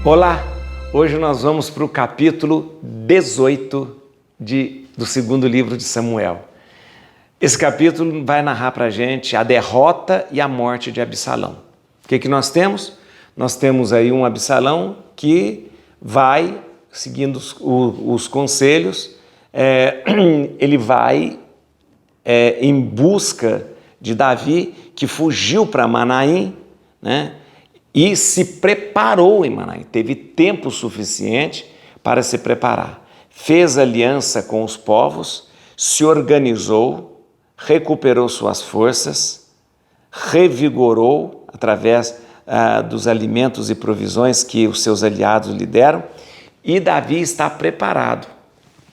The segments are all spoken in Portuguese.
Olá! Hoje nós vamos para o capítulo 18 do segundo livro de Samuel. Esse capítulo vai narrar para a gente a derrota e a morte de Absalão. O que nós temos? Nós temos aí um Absalão que vai, seguindo os conselhos, ele vai em busca de Davi, que fugiu para Manaim, né? E se preparou em Manaim, teve tempo suficiente para se preparar. Fez aliança com os povos, se organizou, recuperou suas forças, revigorou através dos alimentos e provisões que os seus aliados lhe deram, e Davi está preparado.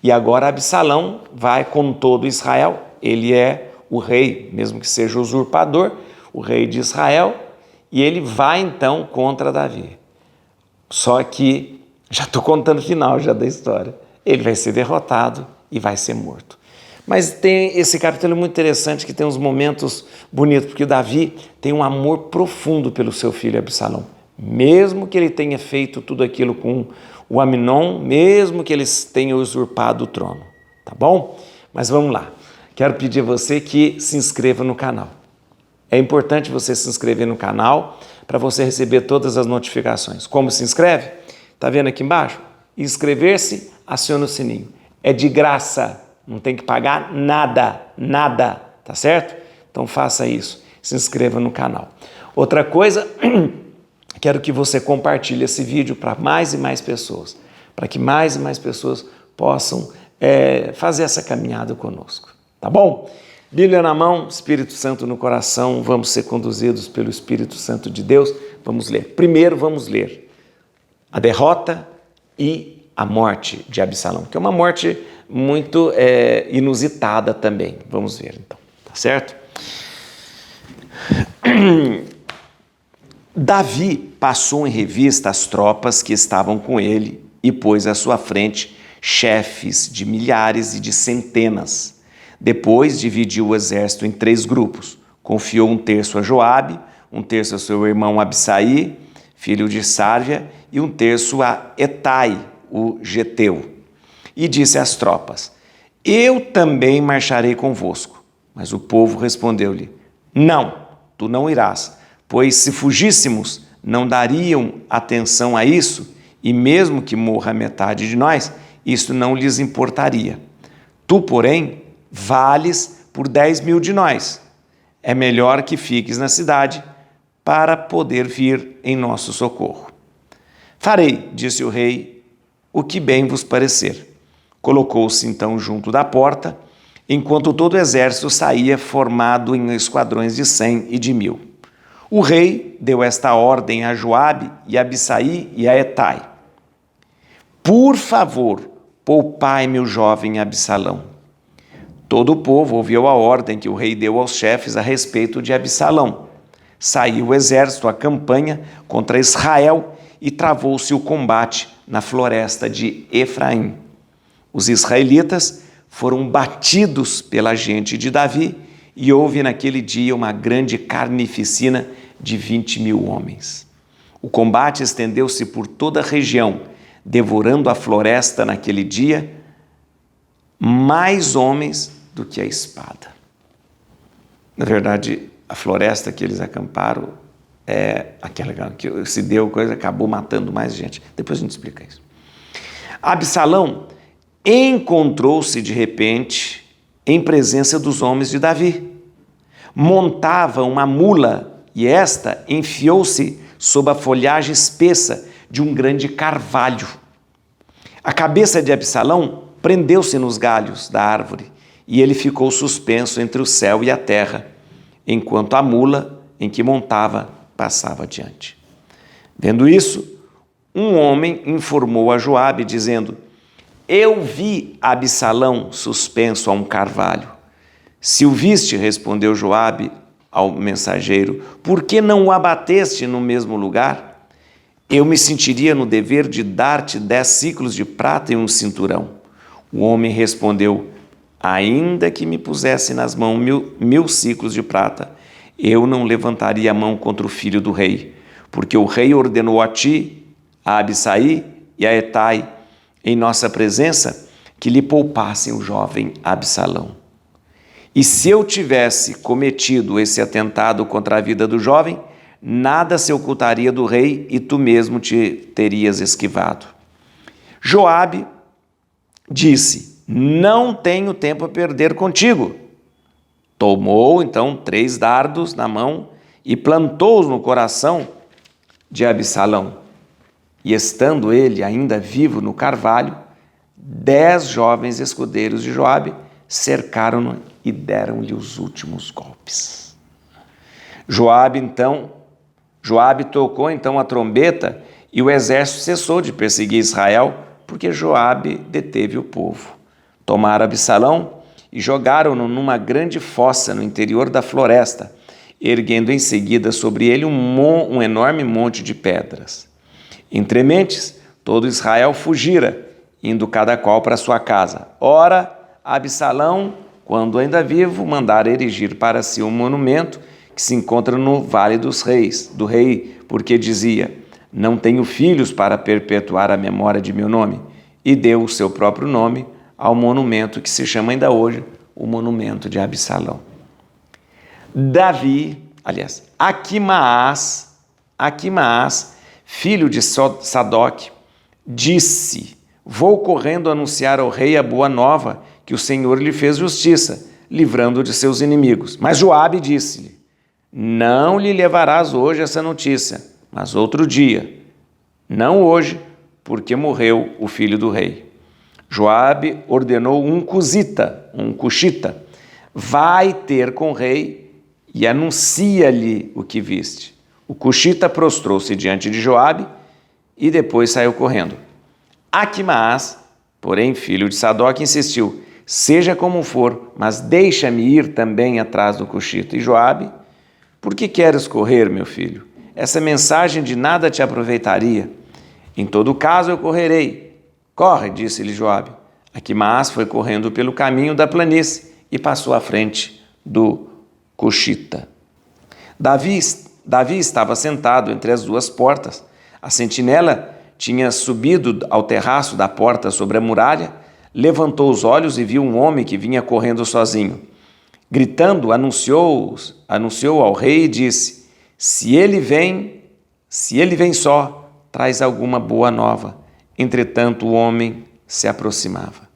E agora Absalão vai com todo Israel, ele é o rei, mesmo que seja usurpador, o rei de Israel, e ele vai então contra Davi. Só que, já estou contando o final já da história, ele vai ser derrotado e vai ser morto. Mas tem esse capítulo muito interessante, que tem uns momentos bonitos, porque Davi tem um amor profundo pelo seu filho Absalão. Mesmo que ele tenha feito tudo aquilo com o Amnon, mesmo que eles tenham usurpado o trono, tá bom? Mas vamos lá. Quero pedir a você que se inscreva no canal. É importante você se inscrever no canal para você receber todas as notificações. Como se inscreve? Está vendo aqui embaixo? Inscrever-se, aciona o sininho. É de graça, não tem que pagar nada, tá certo? Então faça isso, se inscreva no canal. Outra coisa, quero que você compartilhe esse vídeo para mais e mais pessoas, para que mais e mais pessoas possam fazer essa caminhada conosco, tá bom? Bíblia na mão, Espírito Santo no coração, vamos ser conduzidos pelo Espírito Santo de Deus. Vamos ler. Primeiro vamos ler a derrota e a morte de Absalão, que é uma morte muito inusitada também. Vamos ver então, tá certo? Davi passou em revista as tropas que estavam com ele e pôs à sua frente chefes de milhares e de centenas. Depois dividiu o exército em 3 grupos. Confiou um terço a Joabe, um terço a seu irmão Abisai, filho de Sárvia, e um terço a Etai, o geteu. E disse às tropas: eu também marcharei convosco. Mas o povo respondeu-lhe: não, tu não irás, pois se fugíssemos, não dariam atenção a isso, e mesmo que morra metade de nós, isso não lhes importaria. Tu, porém, vales por 10.000 de nós. É melhor que fiques na cidade para poder vir em nosso socorro. Farei, disse o rei, o que bem vos parecer. Colocou-se então junto da porta, enquanto todo o exército saía formado em esquadrões de 100 e de 1.000. O rei deu esta ordem a Joabe e a Abisai e a Etai: por favor, poupai-me o jovem Absalão. Todo o povo ouviu a ordem que o rei deu aos chefes a respeito de Absalão. Saiu o exército à campanha contra Israel e travou-se o combate na floresta de Efraim. Os israelitas foram batidos pela gente de Davi e houve naquele dia uma grande carnificina de 20.000 homens. O combate estendeu-se por toda a região, devorando a floresta naquele dia, mais homens do que a espada. Na verdade, a floresta que eles acamparam é aquela que se deu coisa, acabou matando mais gente. Depois a gente explica isso. Absalão encontrou-se de repente em presença dos homens de Davi. Montava uma mula e esta enfiou-se sob a folhagem espessa de um grande carvalho. A cabeça de Absalão prendeu-se nos galhos da árvore e ele ficou suspenso entre o céu e a terra, enquanto a mula em que montava passava adiante. Vendo isso, um homem informou a Joabe, dizendo: eu vi Absalão suspenso a um carvalho. Se o viste, respondeu Joabe ao mensageiro, por que não o abateste no mesmo lugar? Eu me sentiria no dever de dar-te 10 siclos de prata e um cinturão. O homem respondeu: ainda que me pusesse nas mãos 1.000 siclos de prata, eu não levantaria a mão contra o filho do rei, porque o rei ordenou a ti a Abissai e a Etai em nossa presença, que lhe poupassem o jovem Absalão. E se eu tivesse cometido esse atentado contra a vida do jovem, nada se ocultaria do rei e tu mesmo te terias esquivado. Joabe disse: não tenho tempo a perder contigo. Tomou então 3 dardos na mão e plantou-os no coração de Absalão. E estando ele ainda vivo no carvalho, 10 jovens escudeiros de Joabe cercaram-no e deram-lhe os últimos golpes. Joabe tocou então a trombeta e o exército cessou de perseguir Israel, porque Joabe deteve o povo. Tomaram Absalão e jogaram-no numa grande fossa no interior da floresta, erguendo em seguida sobre ele um enorme monte de pedras. Entre mentes, todo Israel fugira, indo cada qual para sua casa. Ora, Absalão, quando ainda vivo, mandara erigir para si um monumento que se encontra no Vale dos Reis, do rei, porque dizia: não tenho filhos para perpetuar a memória de meu nome, e deu o seu próprio nome ao monumento que se chama ainda hoje o monumento de Absalão. Aquimaás, filho de Sadoc, disse: vou correndo anunciar ao rei a boa nova, que o Senhor lhe fez justiça, livrando-o de seus inimigos. Mas Joabe disse-lhe: não lhe levarás hoje essa notícia, mas outro dia. Não hoje, porque morreu o filho do rei. Joabe ordenou um cuxita, vai ter com o rei e anuncia-lhe o que viste. O cuxita prostrou-se diante de Joabe e depois saiu correndo. Aquimaás, porém, filho de Sadoc, insistiu: seja como for, mas deixa-me ir também atrás do cuxita. E Joabe: por que queres correr, meu filho? Essa mensagem de nada te aproveitaria. Em todo caso, eu correrei. Corre, disse-lhe Joabe. Aquimaás foi correndo pelo caminho da planície e passou à frente do cuxita. Davi estava sentado entre as 2 portas. A sentinela tinha subido ao terraço da porta sobre a muralha, levantou os olhos e viu um homem que vinha correndo sozinho. Gritando, anunciou ao rei e disse: se ele vem só, traz alguma boa nova. Entretanto, o homem se aproximava.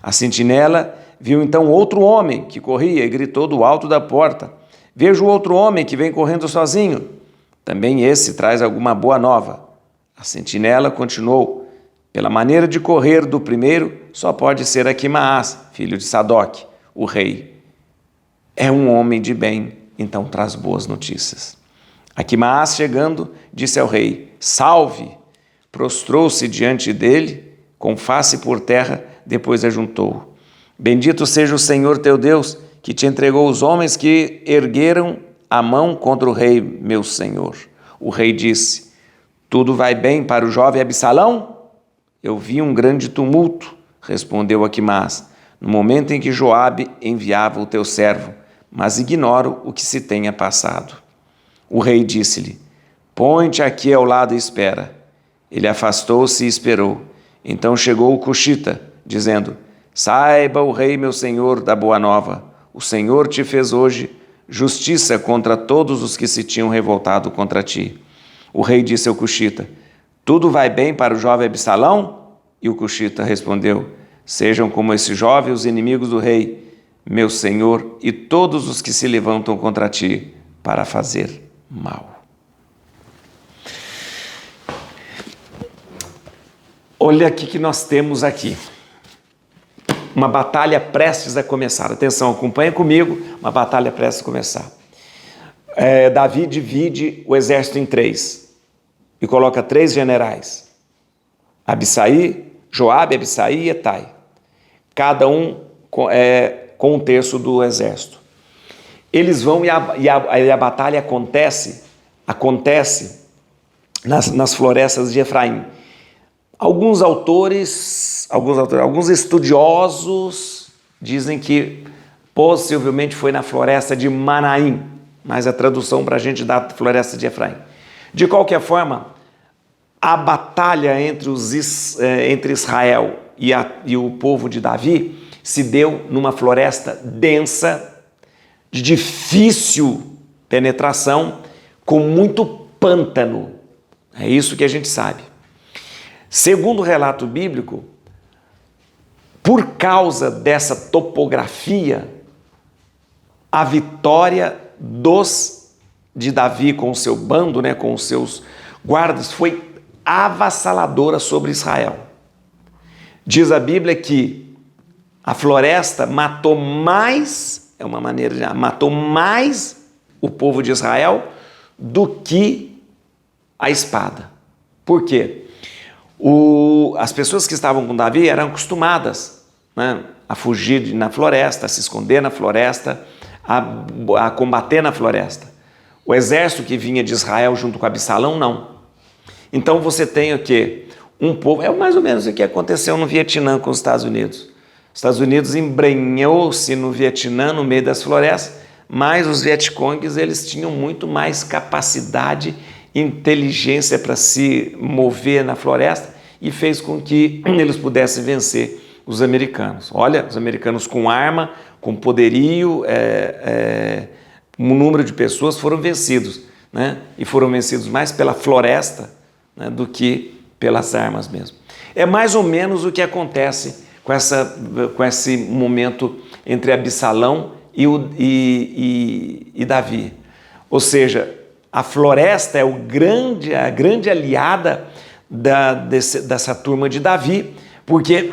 A sentinela viu então outro homem que corria e gritou do alto da porta: vejo outro homem que vem correndo sozinho. Também esse traz alguma boa nova. A sentinela continuou: pela maneira de correr do primeiro, só pode ser Aquimaás, filho de Sadoc, o rei. É um homem de bem, então traz boas notícias. Aquimaás, chegando, disse ao rei: salve! Prostrou-se diante dele, com face por terra, depois ajuntou: bendito seja o Senhor teu Deus, que te entregou os homens que ergueram a mão contra o rei, meu senhor. O rei disse: tudo vai bem para o jovem Absalão? Eu vi um grande tumulto, respondeu Aquimaás, no momento em que Joabe enviava o teu servo, mas ignoro o que se tenha passado. O rei disse-lhe: põe-te aqui ao lado e espera. Ele afastou-se e esperou. Então chegou o cuxita, dizendo: saiba o rei, meu senhor, da boa nova. O Senhor te fez hoje justiça contra todos os que se tinham revoltado contra ti. O rei disse ao cuxita: tudo vai bem para o jovem Absalão? E o cuxita respondeu: sejam como esse jovem os inimigos do rei, meu senhor, e todos os que se levantam contra ti para fazer mal. Olha o que nós temos aqui. Uma batalha prestes a começar. Atenção, acompanha comigo, uma batalha prestes a começar. Davi divide o exército em 3 e coloca 3 generais. Joabe, Abissai e Etai. Cada um com 1/3 do exército. Eles vão e a batalha acontece nas florestas de Efraim. Alguns estudiosos dizem que possivelmente foi na floresta de Manaim, mas a tradução para a gente dá floresta de Efraim. De qualquer forma, a batalha entre Israel e o povo de Davi se deu numa floresta densa, de difícil penetração, com muito pântano. É isso que a gente sabe. Segundo o relato bíblico, por causa dessa topografia, a vitória de Davi com o seu bando, com os seus guardas, foi avassaladora sobre Israel. Diz a Bíblia que a floresta matou mais, matou mais o povo de Israel do que a espada. Por quê? As pessoas que estavam com Davi eram acostumadas a fugir na floresta, a se esconder na floresta, a combater na floresta. O exército que vinha de Israel junto com Absalão, não. Então você tem o quê? Um povo, é mais ou menos o que aconteceu no Vietnã com os Estados Unidos. Os Estados Unidos embrenhou-se no Vietnã, no meio das florestas, mas os Vietcongues, eles tinham muito mais capacidade, inteligência para se mover na floresta e fez com que eles pudessem vencer os americanos. Olha, os americanos com arma, com poderio, um número de pessoas foram vencidos, e foram vencidos mais pela floresta, do que pelas armas mesmo. É mais ou menos o que acontece com esse momento entre Absalão e Davi. Ou seja, a floresta é a grande aliada dessa turma de Davi, porque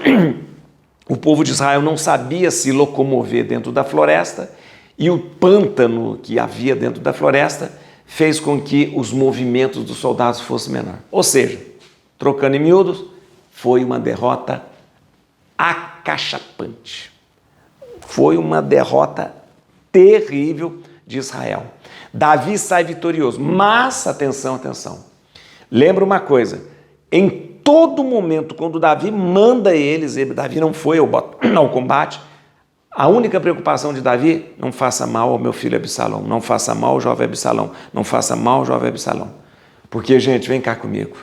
o povo de Israel não sabia se locomover dentro da floresta e o pântano que havia dentro da floresta fez com que os movimentos dos soldados fossem menor. Ou seja, trocando em miúdos, foi uma derrota acachapante. Foi uma derrota terrível de Israel. Davi sai vitorioso, mas, atenção, lembra uma coisa, em todo momento, quando Davi manda eles, Davi não foi ao combate, a única preocupação de Davi, não faça mal ao meu filho Absalão, não faça mal ao jovem Absalão, não faça mal ao jovem Absalão. Porque, gente, vem cá comigo.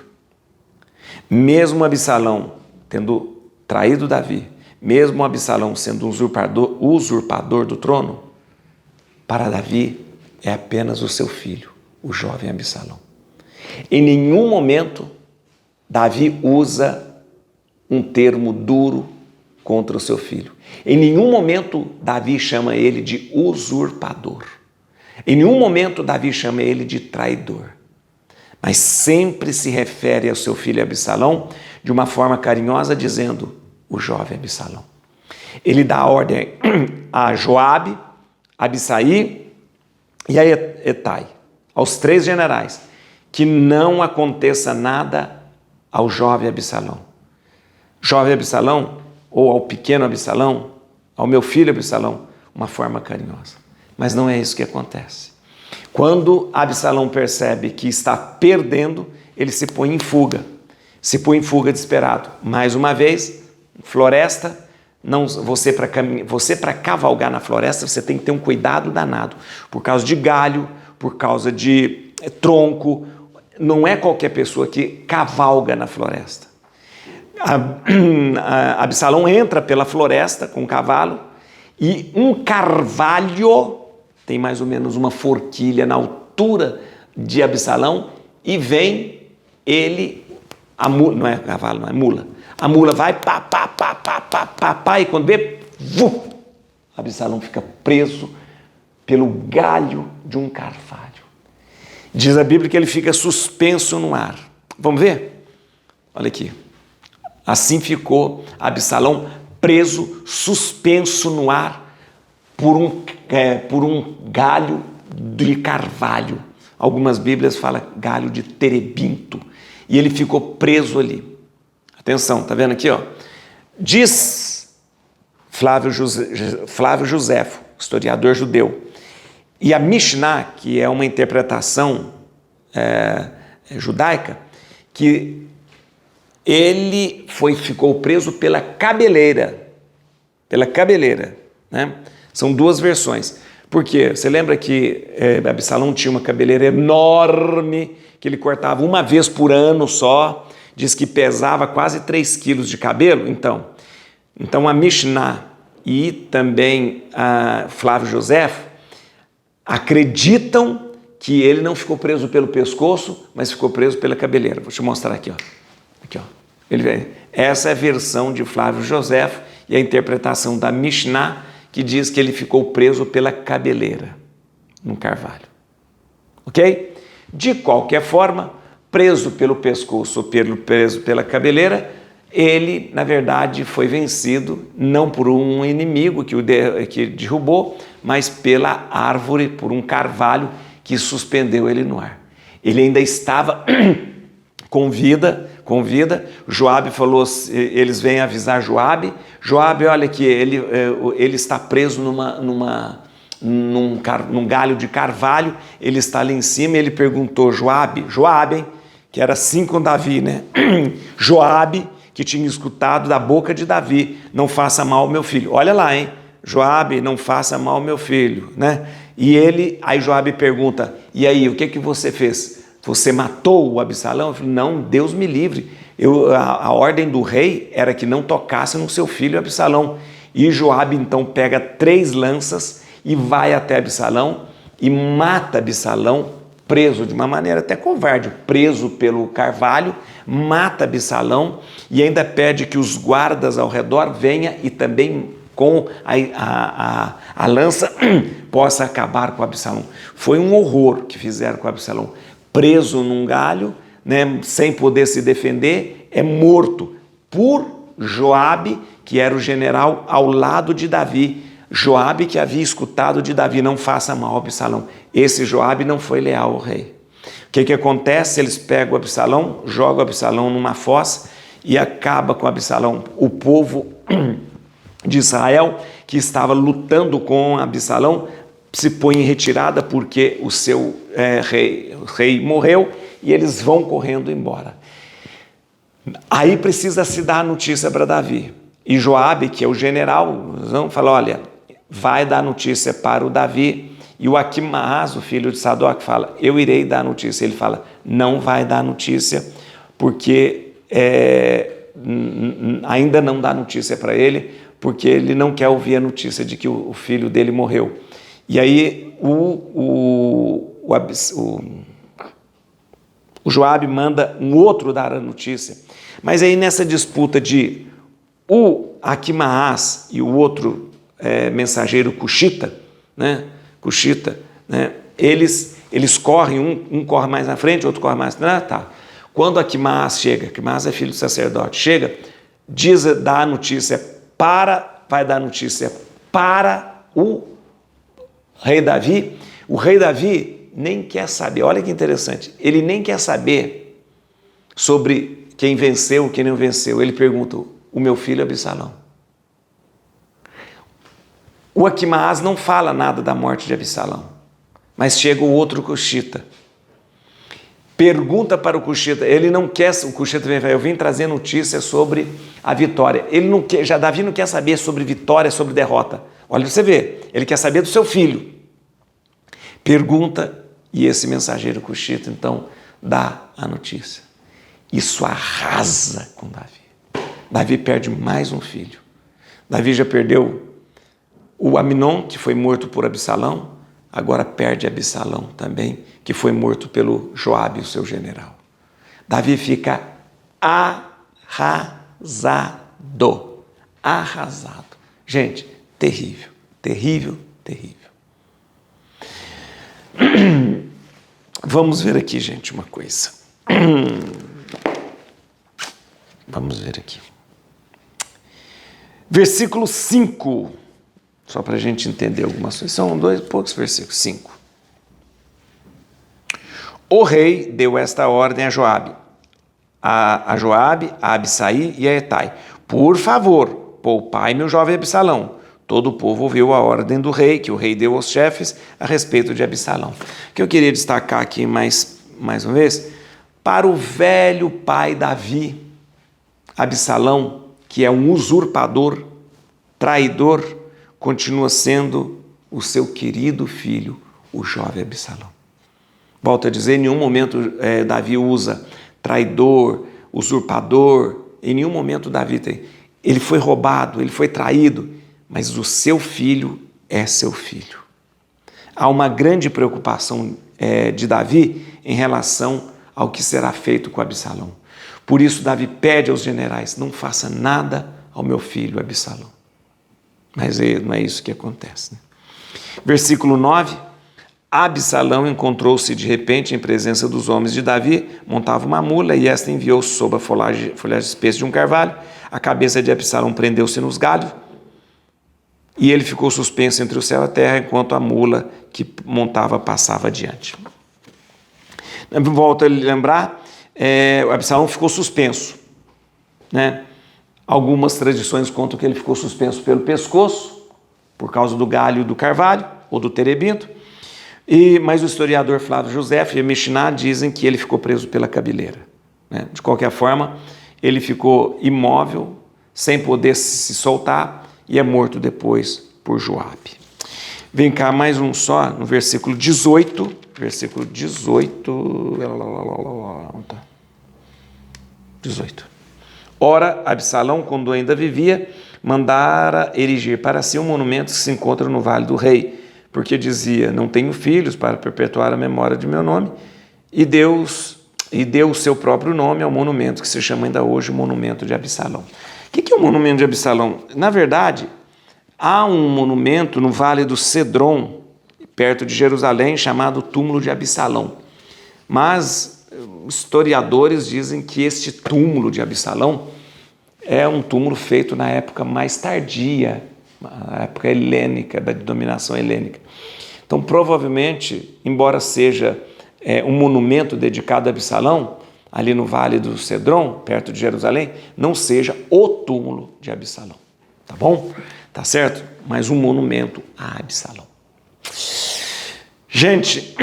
Mesmo Absalão tendo traído Davi, mesmo Absalão sendo um usurpador do trono, para Davi é apenas o seu filho, o jovem Absalão. Em nenhum momento Davi usa um termo duro contra o seu filho. Em nenhum momento Davi chama ele de usurpador. Em nenhum momento Davi chama ele de traidor. Mas sempre se refere ao seu filho Absalão de uma forma carinhosa, dizendo o jovem Absalão. Ele dá ordem a Joabe, a Abisai e a Etai, aos 3 generais, que não aconteça nada ao jovem Absalão. Jovem Absalão, ou ao pequeno Absalão, ao meu filho Absalão, uma forma carinhosa. Mas não é isso que acontece. Quando Absalão percebe que está perdendo, ele se põe em fuga desesperado. Mais uma vez, floresta, você para cavalgar na floresta, você tem que ter um cuidado danado, por causa de galho, por causa de tronco. Não é qualquer pessoa que cavalga na floresta. Absalão entra pela floresta com o cavalo e um carvalho, tem mais ou menos uma forquilha na altura de Absalão, e vem ele, não é cavalo, não é mula. A mula vai, pá, e quando vê, Absalão fica preso pelo galho de um carvalho. Diz a Bíblia que ele fica suspenso no ar. Vamos ver? Olha aqui. Assim ficou Absalão preso, suspenso no ar por um galho de carvalho. Algumas Bíblias falam galho de terebinto. E ele ficou preso ali. Atenção, tá vendo aqui, ó? Diz Flávio Joséfo, historiador judeu, e a Mishnah, que é uma interpretação judaica, que ele ficou preso pela cabeleira, né? São 2 versões. Por quê? Você lembra que Absalão tinha uma cabeleira enorme, que ele cortava uma vez por ano só, diz que pesava quase 3 quilos de cabelo? Então a Mishnah e também a Flávio Josefo acreditam que ele não ficou preso pelo pescoço, mas ficou preso pela cabeleira. Vou te mostrar aqui, ó. Aqui, ó. Essa é a versão de Flávio Josefo e a interpretação da Mishnah, que diz que ele ficou preso pela cabeleira, num carvalho. Ok? De qualquer forma, preso pelo pescoço ou preso pela cabeleira, ele, na verdade, foi vencido não por um inimigo que derrubou, mas pela árvore, por um carvalho que suspendeu ele no ar. Ele ainda estava com vida. Joabe falou, eles vêm avisar Joabe, olha que ele está preso num galho de carvalho, ele está ali em cima, ele perguntou, Joabe, hein, que era assim com Davi, né? Joabe, que tinha escutado da boca de Davi, não faça mal ao meu filho. Olha lá, hein? Joabe, não faça mal ao meu filho, né? Aí Joabe pergunta, e aí, o que você fez? Você matou o Absalão? Eu falei, não, Deus me livre. A ordem do rei era que não tocasse no seu filho Absalão. E Joabe então pega 3 lanças e vai até Absalão e mata Absalão, preso de uma maneira até covarde, preso pelo carvalho, mata Absalão e ainda pede que os guardas ao redor venham e também com a lança possa acabar com Absalão. Foi um horror que fizeram com Absalão. Preso num galho, né, sem poder se defender, é morto por Joabe, que era o general ao lado de Davi. Joabe que havia escutado de Davi, não faça mal a Absalão. Esse Joabe não foi leal ao rei. O que acontece? Eles pegam o Absalão, jogam o Absalão numa fossa e acaba com Absalão. O povo de Israel, que estava lutando com Absalão, se põe em retirada porque o seu rei morreu e eles vão correndo embora. Aí precisa se dar a notícia para Davi. E Joabe, que é o general, fala, olha, vai dar notícia para o Davi. E o Aquimaas, o filho de Sadoc, fala, eu irei dar notícia. Ele fala, não vai dar notícia porque ainda não dá notícia para ele, porque ele não quer ouvir a notícia de que o filho dele morreu. E aí o Joabe manda um outro dar a notícia. Mas aí nessa disputa de o Aquimaas e o outro mensageiro Cushita, né? Eles correm, um corre mais na frente, outro corre mais na frente. Tá. Quando Aquimaas chega, Aquimaas é filho do sacerdote, chega, vai dar notícia para o rei Davi. O rei Davi nem quer saber, olha que interessante, ele nem quer saber sobre quem venceu, quem não venceu. Ele pergunta, o meu filho Absalão. O Aquimaas não fala nada da morte de Absalão, mas chega o outro Cushita. Pergunta para o Cushita, ele não quer, o Cushita vem, eu vim trazer notícia sobre a vitória. Ele não quer, Davi não quer saber sobre vitória, sobre derrota. Olha, você vê, ele quer saber do seu filho. Pergunta, e esse mensageiro Cushita, então, dá a notícia. Isso arrasa com Davi. Davi perde mais um filho. Davi já perdeu o Aminon, que foi morto por Absalão, agora perde Absalão também, que foi morto pelo Joabe, o seu general. Davi fica arrasado. Gente, terrível. Vamos ver aqui, gente, uma coisa. Vamos ver aqui. Versículo 5. Só para a gente entender algumas coisas. São poucos versículos. 5. O rei deu esta ordem a Joabe, a Abisai e a Etai. Por favor, poupai-me o jovem Absalão. Todo o povo ouviu a ordem do rei, que o rei deu aos chefes a respeito de Absalão. O que eu queria destacar aqui mais uma vez, para o velho pai Davi, Absalão, que é um usurpador, traidor, continua sendo o seu querido filho, o jovem Absalão. Volto a dizer, em nenhum momento Davi usa traidor, usurpador, em nenhum momento Davi tem. Ele foi roubado, ele foi traído, mas o seu filho é seu filho. Há uma grande preocupação de Davi em relação ao que será feito com Absalão. Por isso Davi pede aos generais, não faça nada ao meu filho Absalão. Mas não é isso que acontece, né? Versículo 9, Absalão encontrou-se de repente em presença dos homens de Davi, montava uma mula e esta enviou-se sob a folhagem espessa de um carvalho. A cabeça de Absalão prendeu-se nos galhos e ele ficou suspenso entre o céu e a terra enquanto a mula que montava passava adiante. Volto a lembrar, o Absalão ficou suspenso, né? Algumas tradições contam que ele ficou suspenso pelo pescoço, por causa do galho do carvalho ou do terebinto, mas o historiador Flávio José e a Mishnah dizem que ele ficou preso pela cabeleira, né? De qualquer forma, ele ficou imóvel, sem poder se soltar, e é morto depois por Joabe. Vem cá mais um só, no versículo 18. Versículo 18. 18. Ora, Absalão, quando ainda vivia, mandara erigir para si um monumento que se encontra no Vale do Rei, porque dizia, não tenho filhos para perpetuar a memória de meu nome, e deu o seu próprio nome ao monumento que se chama ainda hoje o Monumento de Absalão. O que é o Monumento de Absalão? Na verdade, há um monumento no Vale do Cedron, perto de Jerusalém, chamado Túmulo de Absalão. Mas historiadores dizem que este túmulo de Absalão é um túmulo feito na época mais tardia, na época helênica, da dominação helênica. Então, provavelmente, embora seja um monumento dedicado a Absalão, ali no Vale do Cedron, perto de Jerusalém, não seja o túmulo de Absalão. Tá bom? Tá certo? Mas um monumento a Absalão. Gente,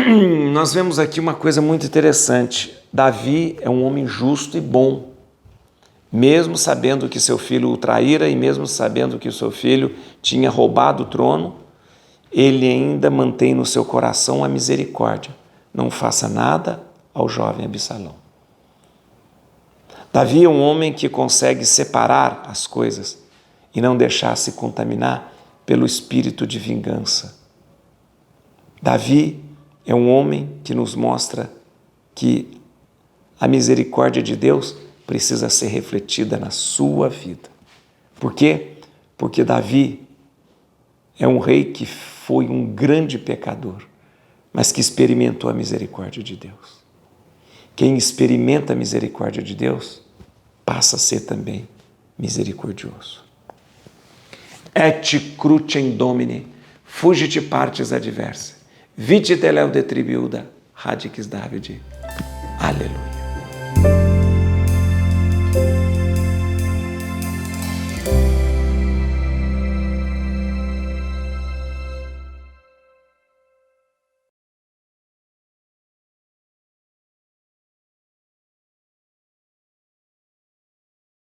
nós vemos aqui uma coisa muito interessante. Davi é um homem justo e bom. Mesmo sabendo que seu filho o traíra e mesmo sabendo que o seu filho tinha roubado o trono, ele ainda mantém no seu coração a misericórdia. Não faça nada ao jovem Absalão. Davi é um homem que consegue separar as coisas e não deixar se contaminar pelo espírito de vingança. Davi é um homem que nos mostra que a misericórdia de Deus precisa ser refletida na sua vida. Por quê? Porque Davi é um rei que foi um grande pecador, mas que experimentou a misericórdia de Deus. Quem experimenta a misericórdia de Deus passa a ser também misericordioso. Et crucem Domini, fugit partes adversa, vite teleu detribiuda, radix Davide. Aleluia.